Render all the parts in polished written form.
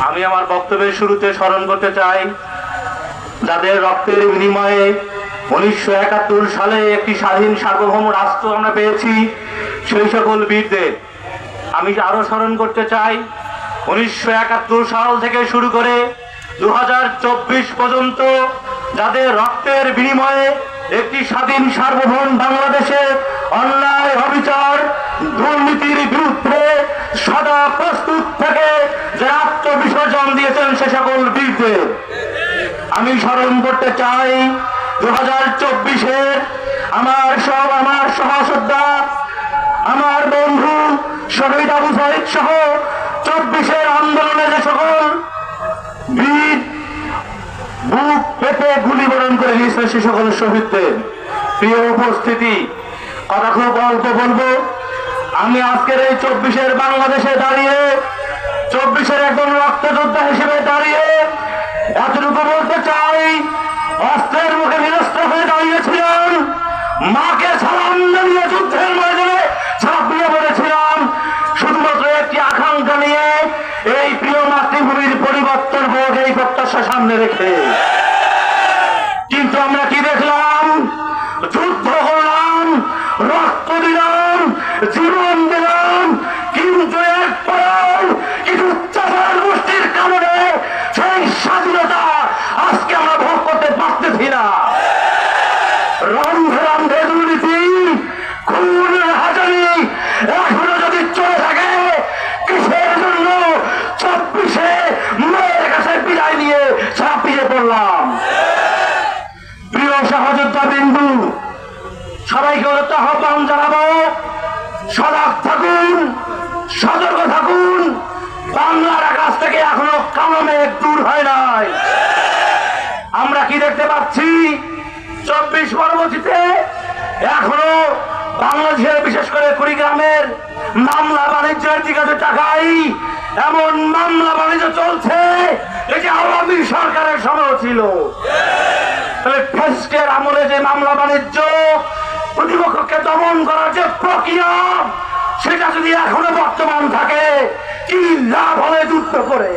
আমি আমার বক্তব্যের শুরুতে স্মরণ করতে চাই যাদের রক্তের বিনিময়ে 1971 সালে একটি স্বাধীন সার্বভৌম রাষ্ট্র আমরা পেয়েছি, সেই সকল বীরদের। আমি আরো স্মরণ করতে চাই 1971 সাল থেকে শুরু করে 2024 পর্যন্ত যাদের রক্তের বিনিময়ে একটি স্বাধীন সার্বভৌম বাংলাদেশে অন্যায়, অবিচার, দুর্নীতির বিরুদ্ধে সদা প্রস্তুত থেকে যে আত্মবিসর্জন দিয়েছেন সে সকল বীরদের। আমি স্মরণ করতে চাই 2024-এর আমার সহযোদ্ধা, আমার বন্ধু শহীদ আবু সাইদ সহ 24-এর আন্দোলনে যে সকল বীর বুক পেতে গুলিবরণ করে গিয়েছে সে সকল শহীদদের। প্রিয় উপস্থিতি, কথা খুব অল্প বলবো। আমি আজকের এই 24-এর বাংলাদেশে দাঁড়িয়ে, 24-এর একজন রক্তযোদ্ধা হিসেবে দাঁড়িয়ে এতটুকু বলতে চাই, অস্ত্রের মুখে নিরস্ত্র হয়ে দাঁড়িয়েছিলাম, মাকে সালাম জানিয়ে যুদ্ধের ময়দানে ঝাঁপিয়ে পড়েছিলাম শুধুমাত্র একটি আকাঙ্ক্ষা নিয়ে, এই প্রিয় মাতৃভূমির পরিবর্তন হোক এই প্রত্যাশা সামনে রেখে। কিন্তু আমরা কি দেখলাম? যুদ্ধ করলাম, রক্ত দিলাম, জীবন দিলাম, কিন্তু এরপর কিছু চাষার গোষ্ঠীর কারণে সেই স্বাধীনতা আজকে আমরা ভোগ করতে পারতেছি না। রন্ধে রন্ধে দুর্নীতি, খুন, হাজারি এখনো যদি চলে থাকে, কিসের জন্য 24-এ মেয়ের কাছে বিদায় নিয়ে ঝাঁপিয়ে পড়লাম? প্রিয় সহযোদ্ধা বিন্দু, সবাইকে আহ্বান জানাবো, সজাগ থাকুন, সতর্ক থাকুন। বাংলার আকাশ থেকে এখনো কালো মেঘ দূর হয় নাই। আমরা কি দেখতে পাচ্ছি? 24 পরবর্তীতে এখনো বাংলাদেশের, বিশেষ করে কুড়িগ্রামের মামলা বাণিজ্যের দিকে টাকাই এমন মামলা বাণিজ্য চলছে, এটি আওয়ামী সরকারের সময় ছিল। তাহলে ফ্যাসিস্টের আমলে যে মামলা বাণিজ্য, প্রতিপক্ষকে দমন করার যে প্রক্রিয়া, সেটা যদি এখনো বর্তমান থাকে, কি লাভ হবে যুদ্ধ করে?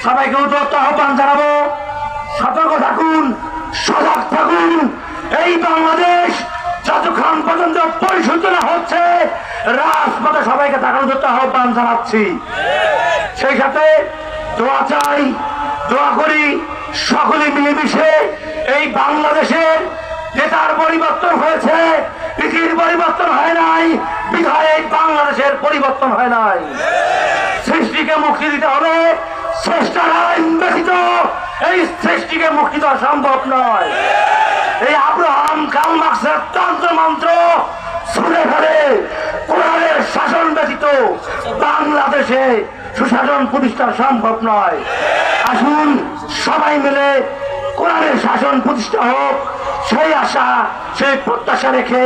সবাইকে আহ্বান জানাবো, সতর্ক থাকুন, সজাগ থাকুন। এই বাংলাদেশ যতক্ষণ পর্যন্ত পরিশুদ্ধ না হচ্ছে, রাজপথে সবাইকে থাকার জন্য আহ্বান জানাচ্ছি। সেই সাথে দোয়া চাই, দোয়া করি সকলে মিলেমিশে এই বাংলাদেশের নেতার পরিবর্তন হয়েছে, পৃথিবীর পরিবর্তন হয় নাই, বিধায় এই বাংলাদেশের পরিবর্তন হয় নাই। সৃষ্টিকে মুক্তি দিতে হবে, স্রষ্টার আইন ব্যতীত এই সৃষ্টিকে মুক্তি দেওয়া সম্ভব নয়। এই আব্রাহাম কাল মার্ক্সের তন্ত্র মন্ত্র ছুঁড়ে ফেলে কোরআনের শাসন ব্যতীত বাংলাদেশে সুশাসন প্রতিষ্ঠা সম্ভব নয়। আসুন সবাই মিলে কোরআনের শাসন প্রতিষ্ঠা হোক, সেই আশা, সেই প্রত্যাশা রেখে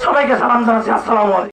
সবাইকে সালাম জানাচ্ছি। আসসালামু আলাইকুম।